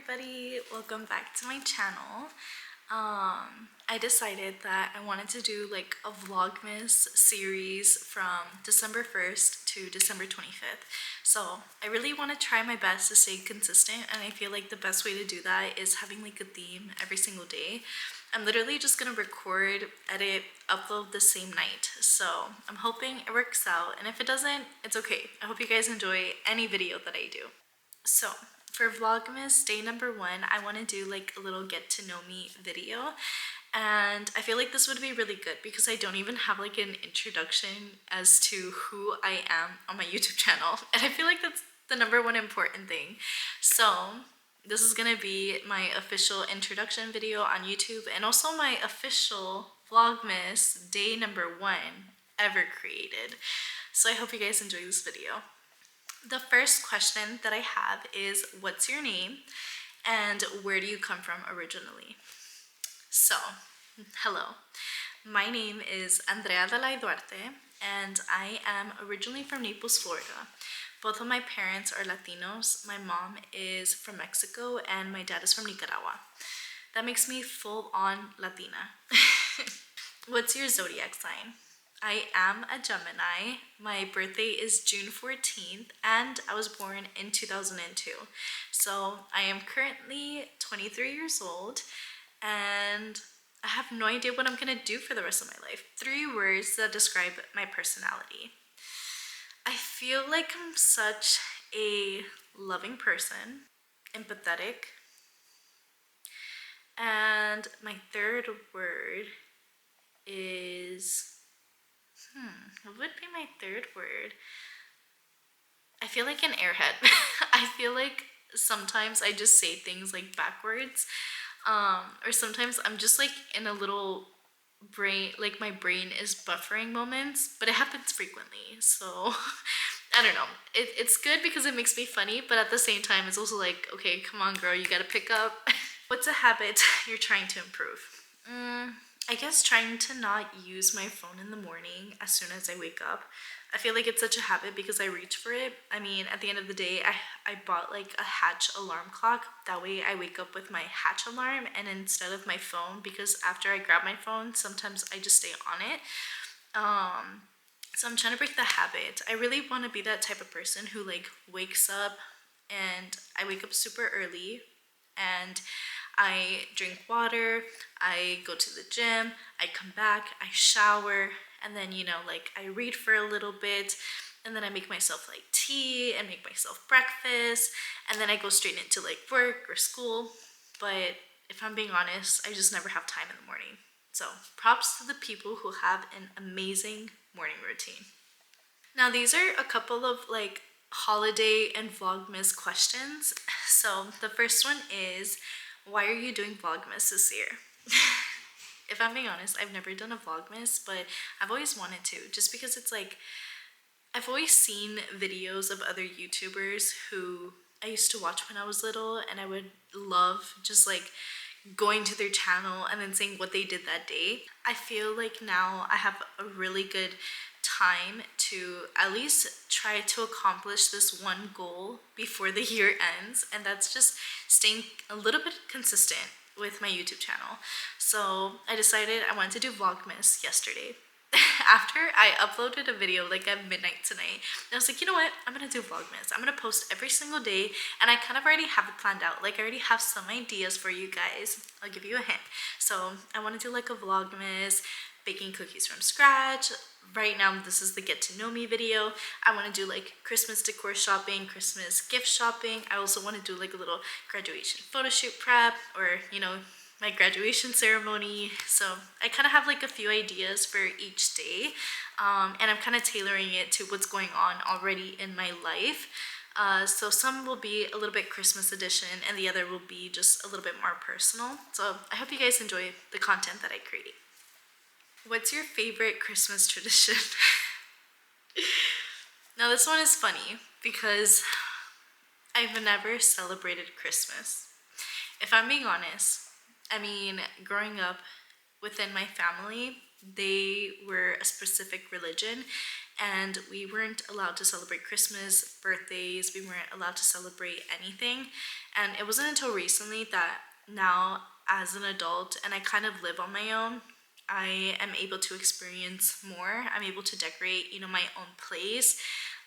everybody, welcome back to my channel. I decided that I wanted to do like a Vlogmas series from December 1st to December 25th. So I really want to try my best to stay consistent, and I feel like the best way to do that is having like a theme every single day. I'm literally just gonna record, edit, upload the same night. So I'm hoping it works out, and if it doesn't, it's okay. I hope you guys enjoy any video that I do. So for Vlogmas day number 1, I want to do like a little get to know me video, and I feel like this would be really good because I don't even have like an introduction as to who I am on my YouTube channel, and I feel like that's the number one important thing. So this is gonna be my official introduction video on YouTube, and also my official Vlogmas day number 1 ever created. So I hope you guys enjoy this video. The first question that I have is, what's your name and where do you come from originally? So, hello. My name is Andrea Dalai Duarte, and I am originally from Naples, Florida. Both of my parents are Latinos. My mom is from Mexico and my dad is from Nicaragua. That makes me full-on Latina. What's your zodiac sign? I am a Gemini. My birthday is June 14th and I was born in 2002. So I am currently 23 years old and I have no idea what I'm gonna do for the rest of my life. 3 words that describe my personality. I feel like I'm such a loving person, empathetic, and my 3rd word is what would be my 3rd word? I feel like an airhead. I feel like sometimes I just say things like backwards, or sometimes I'm just like in a little brain, like my brain is buffering moments, but it happens frequently. So I don't know. It's good because it makes me funny, but at the same time, it's also like, okay, come on, girl, you gotta pick up. What's a habit you're trying to improve? I guess trying to not use my phone in the morning as soon as I wake up. I feel like it's such a habit because I reach for it. I mean, at the end of the day, I bought like a Hatch alarm clock. That way I wake up with my Hatch alarm and instead of my phone, because after I grab my phone, sometimes I just stay on it. So I'm trying to break the habit. I really want to be that type of person who like wakes up, and I wake up super early and I drink water, I go to the gym, I come back, I shower, and then, like I read for a little bit, and then I make myself like tea and make myself breakfast, and then I go straight into like work or school. But if I'm being honest, I just never have time in the morning. So props to the people who have an amazing morning routine. Now these are a couple of like holiday and Vlogmas questions. So the first one is, why are you doing Vlogmas this year? If I'm being honest, I've never done a Vlogmas, but I've always wanted to, just because it's like, I've always seen videos of other YouTubers who I used to watch when I was little, and I would love just like going to their channel and then seeing what they did that day. I feel like now I have a really good time to at least try to accomplish this one goal before the year ends, and that's just staying a little bit consistent with my YouTube channel. So I decided I wanted to do Vlogmas yesterday. After I uploaded a video like at midnight tonight, I was like, you know what, I'm gonna do Vlogmas. I'm gonna post every single day, and I kind of already have it planned out. Like I already have some ideas for you guys. I'll give you a hint. So I want to do like a Vlogmas, baking cookies from scratch. Right now, this is the get to know me video. I want to do like Christmas decor shopping, Christmas gift shopping. I also want to do like a little graduation photo shoot prep, or my graduation ceremony. So I kind of have like a few ideas for each day, and I'm kind of tailoring it to what's going on already in my life. So some will be a little bit Christmas edition and the other will be just a little bit more personal. So I hope you guys enjoy the content that I create. What's your favorite Christmas tradition? Now this one is funny because I've never celebrated Christmas. If I'm being honest, I mean, growing up within my family, they were a specific religion, and we weren't allowed to celebrate Christmas, birthdays, we weren't allowed to celebrate anything. And it wasn't until recently that now, as an adult, and I kind of live on my own, I am able to experience more. I'm able to decorate, my own place.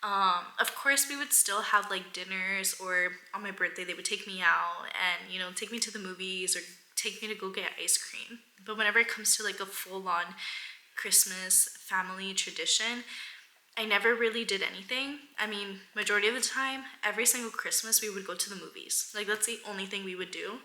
Of course, we would still have like dinners, or on my birthday, they would take me out and, take me to the movies or take me to go get ice cream. But whenever it comes to like a full on Christmas family tradition, I never really did anything. I mean, majority of the time, every single Christmas, we would go to the movies. Like, that's the only thing we would do.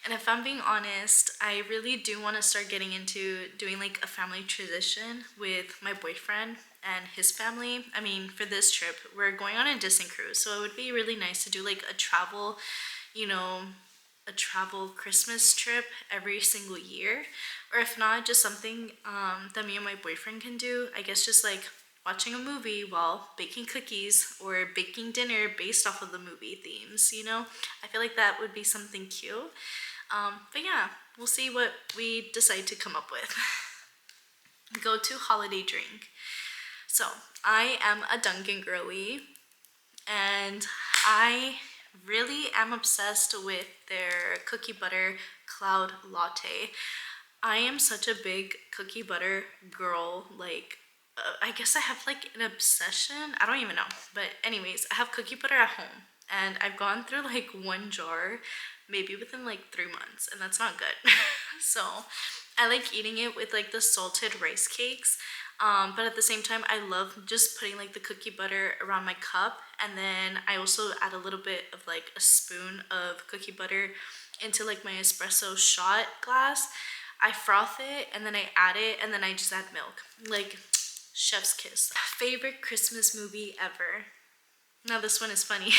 And if I'm being honest, I really do want to start getting into doing like a family tradition with my boyfriend and his family. I mean, for this trip, we're going on a Disney cruise, so it would be really nice to do like you know, a travel Christmas trip every single year. Or if not, just something that me and my boyfriend can do. I guess just like watching a movie while baking cookies or baking dinner based off of the movie themes. I feel like that would be something cute. But yeah, we'll see what we decide to come up with. Go to holiday drink. So I am a Dunkin' girly, and I really am obsessed with their cookie butter cloud latte. I am such a big cookie butter girl. Like, I guess I have like an obsession. I don't even know. But anyways, I have cookie butter at home, and I've gone through like one jar maybe within like 3 months, and that's not good. So I like eating it with like the salted rice cakes. But at the same time, I love just putting like the cookie butter around my cup, and then I also add a little bit of like a spoon of cookie butter into like my espresso shot glass. I froth it, and then I add it, and then I just add milk. Like, chef's kiss. Favorite Christmas movie ever? Now this one is funny.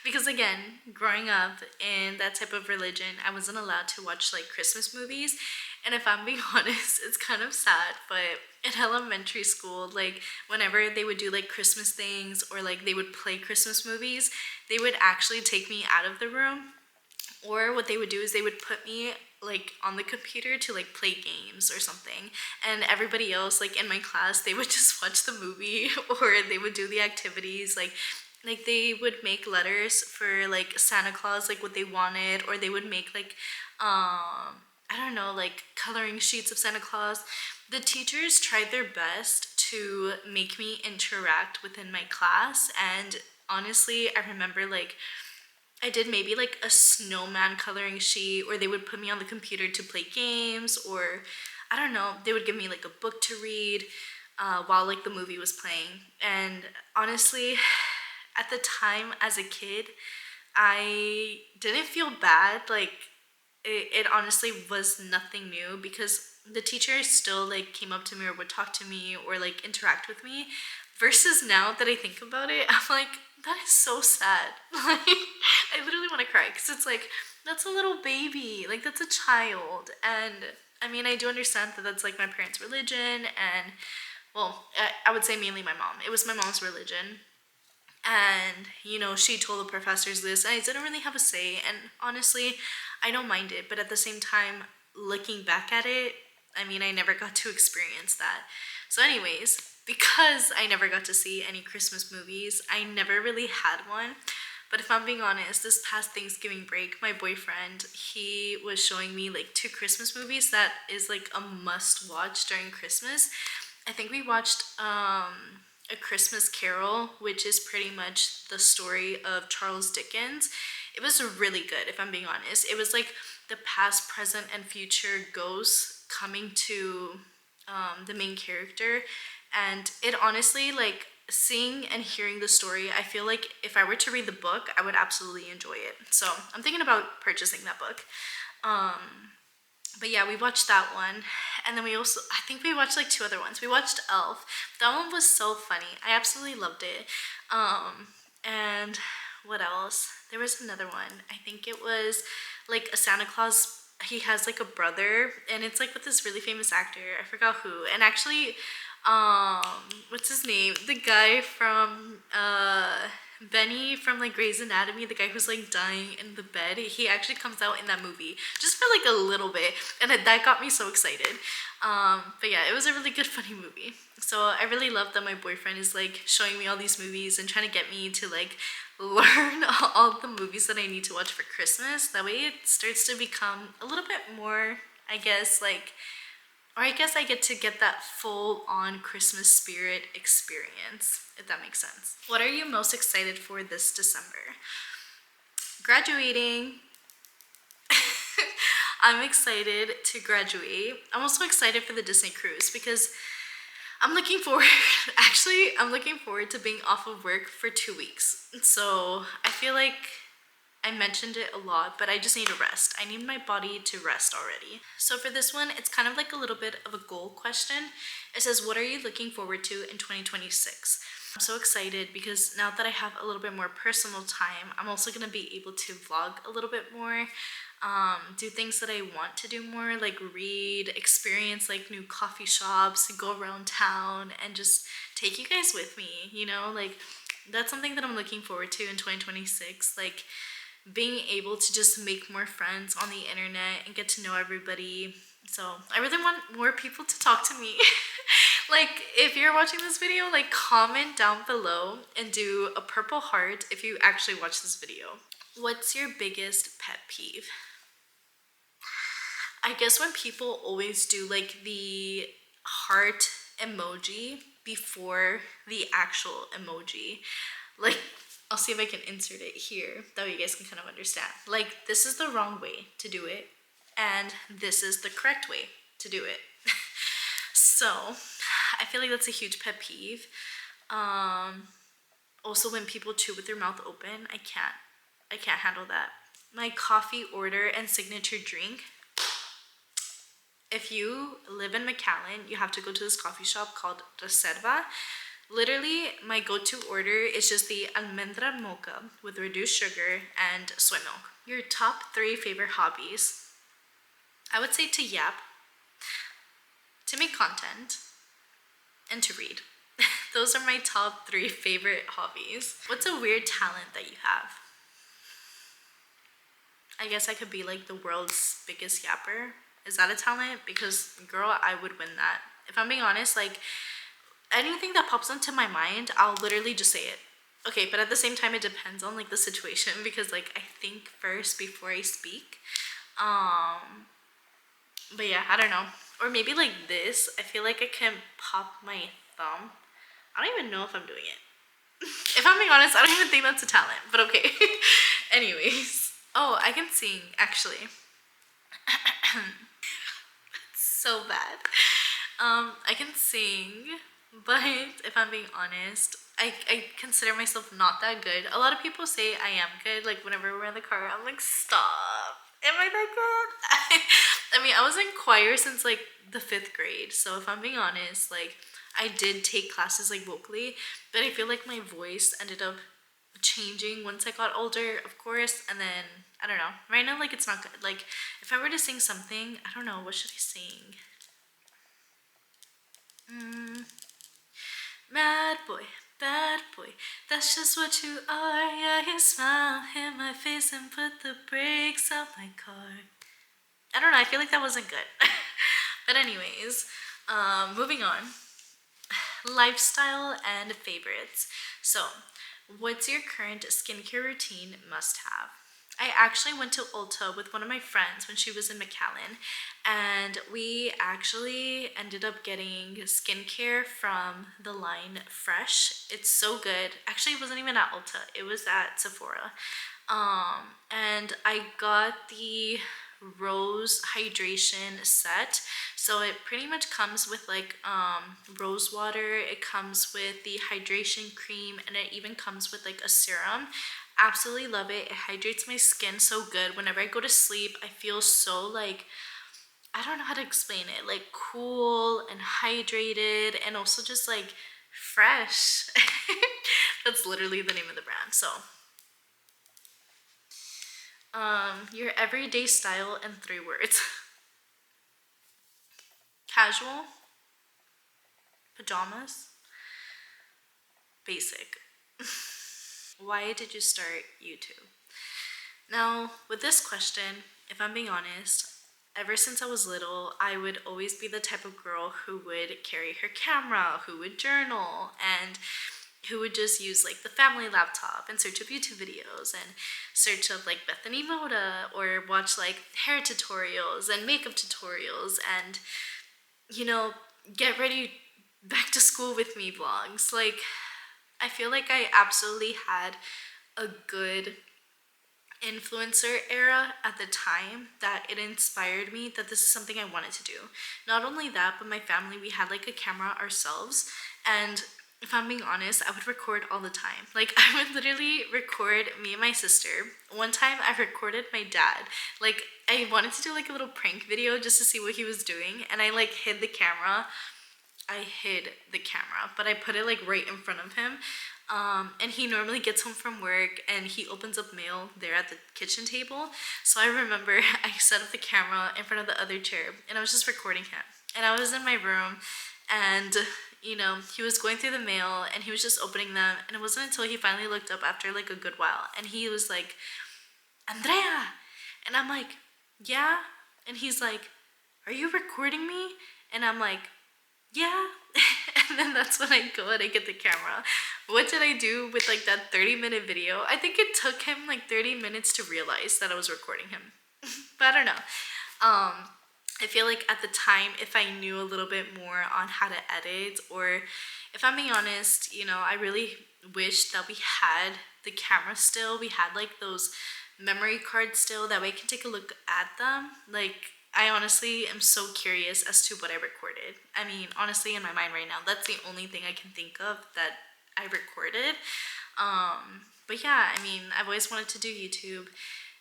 Because again, growing up in that type of religion, I wasn't allowed to watch like Christmas movies. And if I'm being honest, it's kind of sad, but in elementary school, like whenever they would do like Christmas things, or like they would play Christmas movies, they would actually take me out of the room. Or what they would do is they would put me like on the computer to like play games or something, and everybody else like in my class, they would just watch the movie, or they would do the activities. Like they would make letters for like Santa Claus, like what they wanted, or they would make like I don't know, like coloring sheets of Santa Claus. The teachers tried their best to make me interact within my class, and honestly, I remember like I did maybe like a snowman coloring sheet, or they would put me on the computer to play games, or I don't know, they would give me like a book to read while like the movie was playing. And honestly, at the time as a kid, I didn't feel bad. Like it honestly was nothing new, because the teachers still like came up to me or would talk to me or like interact with me. Versus now that I think about it, I'm like, that is so sad. Like, I literally want to cry, because it's like, that's a little baby. Like, that's a child. And I mean, I do understand that that's like my parents' religion. And well, I would say mainly my mom. It was my mom's religion. And, she told the professors this, and I didn't really have a say. And honestly, I don't mind it. But at the same time, looking back at it, I mean, I never got to experience that. So anyways, because I never got to see any Christmas movies, I never really had one. But if I'm being honest, this past Thanksgiving break, my boyfriend, he was showing me like 2 Christmas movies that is like a must watch during Christmas. I think we watched A Christmas Carol, which is pretty much the story of Charles Dickens. It was really good, if I'm being honest. It was like the past, present, and future ghosts coming to the main character. And it honestly, like, seeing and hearing the story, I feel like if I were to read the book, I would absolutely enjoy it. So I'm thinking about purchasing that book. But yeah, we watched that one. And then I think we watched like 2 other ones. We watched Elf. That one was so funny. I absolutely loved it. And what else? There was another one. I think it was like a Santa Claus. He has like a brother, and it's like with this really famous actor. I forgot who. And actually, what's his name? The guy from Benny from like Grey's Anatomy, the guy who's like dying in the bed, he actually comes out in that movie just for like a little bit, and that got me so excited. But yeah, it was a really good funny movie. So I really love that my boyfriend is like showing me all these movies and trying to get me to like learn all the movies that I need to watch for Christmas. That way it starts to become a little bit more, I guess, like, or I guess I get to get that full on Christmas spirit experience, if that makes sense. What are you most excited for this December? Graduating. I'm excited to graduate. I'm also excited for the Disney cruise because I'm looking forward, actually, I'm looking forward to being off of work for 2 weeks. So I feel like I mentioned it a lot, but I just need to rest. I need my body to rest already. So for this one, it's kind of like a little bit of a goal question. It says, what are you looking forward to in 2026? I'm so excited because now that I have a little bit more personal time, I'm also gonna be able to vlog a little bit more, do things that I want to do more, like read, experience like new coffee shops, go around town, and just take you guys with me, you know? Like, that's something that I'm looking forward to in 2026. Like, being able to just make more friends on the internet and get to know everybody. So I really want more people to talk to me. Like, if you're watching this video, like, comment down below and do a purple heart if you actually watch this video. What's your biggest pet peeve? I guess when people always do like the heart emoji before the actual emoji. Like, I'll see if I can insert it here. That way you guys can kind of understand. Like, this is the wrong way to do it, and this is the correct way to do it. So, I feel like that's a huge pet peeve. Also, when people chew with their mouth open, I can't handle that. My coffee order and signature drink. If you live in McAllen, you have to go to this coffee shop called Reserva. Literally, my go-to order is just the almendra mocha with reduced sugar and soy milk. Your top 3 favorite hobbies. I would say to yap, to make content, and to read. Those are my top 3 favorite hobbies. What's a weird talent that you have? I guess I could be like the world's biggest yapper. Is that a talent? Because girl, I would win that. If I'm being honest, like, anything that pops into my mind, I'll literally just say it. Okay, but at the same time, it depends on like the situation, because like I think first before I speak. But yeah, I don't know. Or maybe like this. I feel like I can pop my thumb. I don't even know if I'm doing it. If I'm being honest, I don't even think that's a talent, but okay. Anyways. Oh, I can sing, actually. So bad. I can sing, but if I'm being honest, I consider myself not that good. A lot of people say I am good. Like, whenever we're in the car, I'm like, stop. Am I that good? I mean, I was in choir since like the 5th grade. So if I'm being honest, like, I did take classes like vocally, but I feel like my voice ended up changing once I got older, of course. And then, I don't know. Right now, like, it's not good. Like, if I were to sing something, I don't know, what should I sing? Mad boy, bad boy, that's just what you are. Yeah, you smile in my face and put the brakes on my car. I don't know, I feel like that wasn't good. But anyways, moving on. Lifestyle and favorites. So, what's your current skincare routine must have? I actually went to Ulta with one of my friends when she was in McAllen, and we actually ended up getting skincare from the line Fresh. It's so good. Actually, it wasn't even at Ulta, it was at Sephora. And I got the rose hydration set. So it pretty much comes with like rose water, it comes with the hydration cream, and it even comes with like a serum. Absolutely love it. It hydrates my skin so good. Whenever I go to sleep, I feel so like, I don't know how to explain it, like cool and hydrated, and also just like fresh. That's literally the name of the brand. So your everyday style in 3 words. Casual, pajamas, basic. Why did you start YouTube? Now, with this question, if I'm being honest, ever since I was little, I would always be the type of girl who would carry her camera, who would journal, and who would just use like the family laptop and search up YouTube videos and search up like Bethany Moda or watch like hair tutorials and makeup tutorials and, you know, get ready back to school with me vlogs. Like, I feel like I absolutely had a good influencer era at the time that it inspired me that this is something I wanted to do. Not only that, but my family, we had like a camera ourselves, and if I'm being honest, I would record all the time. Like, I would literally record me and my sister. One time I recorded my dad. Like, I wanted to do like a little prank video just to see what he was doing, and I like hid the camera. But I put it like right in front of him. And he normally gets home from work and he opens up mail there at the kitchen table. So I remember I set up the camera in front of the other chair and I was just recording him. And I was in my room and, you know, he was going through the mail and he was just opening them. And it wasn't until he finally looked up after like a good while and he was like, Andrea. And I'm like, yeah. And he's like, are you recording me? And I'm like, yeah. And then that's when I go and I get the camera. What did I do with like that 30-minute video? I think it took him like 30 minutes to realize that I was recording him. But I don't know. I feel like at the time, if I knew a little bit more on how to edit, or if I'm being honest, you know, I really wish that we had the camera still. We had like those memory cards still, that way I can take a look at them. Like, I honestly am so curious as to what I recorded. I mean, honestly, in my mind right now, that's the only thing I can think of that I recorded. But yeah, I mean, I've always wanted to do YouTube,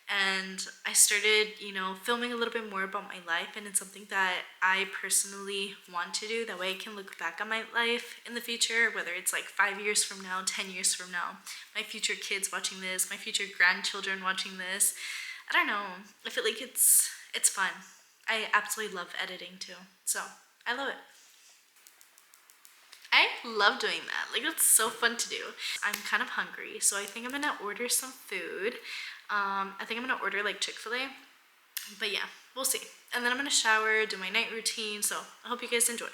and I started, you know, filming a little bit more about my life, and it's something that I personally want to do. That way I can look back on my life in the future, whether it's like 5 years from now, 10 years from now, my future kids watching this, my future grandchildren watching this. I don't know. I feel like it's fun. I absolutely love editing too. So I love it. I love doing that. Like, it's so fun to do. I'm kind of hungry, so I think I'm gonna order some food. I think I'm gonna order like Chick-fil-A. But yeah, we'll see. And then I'm gonna shower, do my night routine. So I hope you guys enjoy.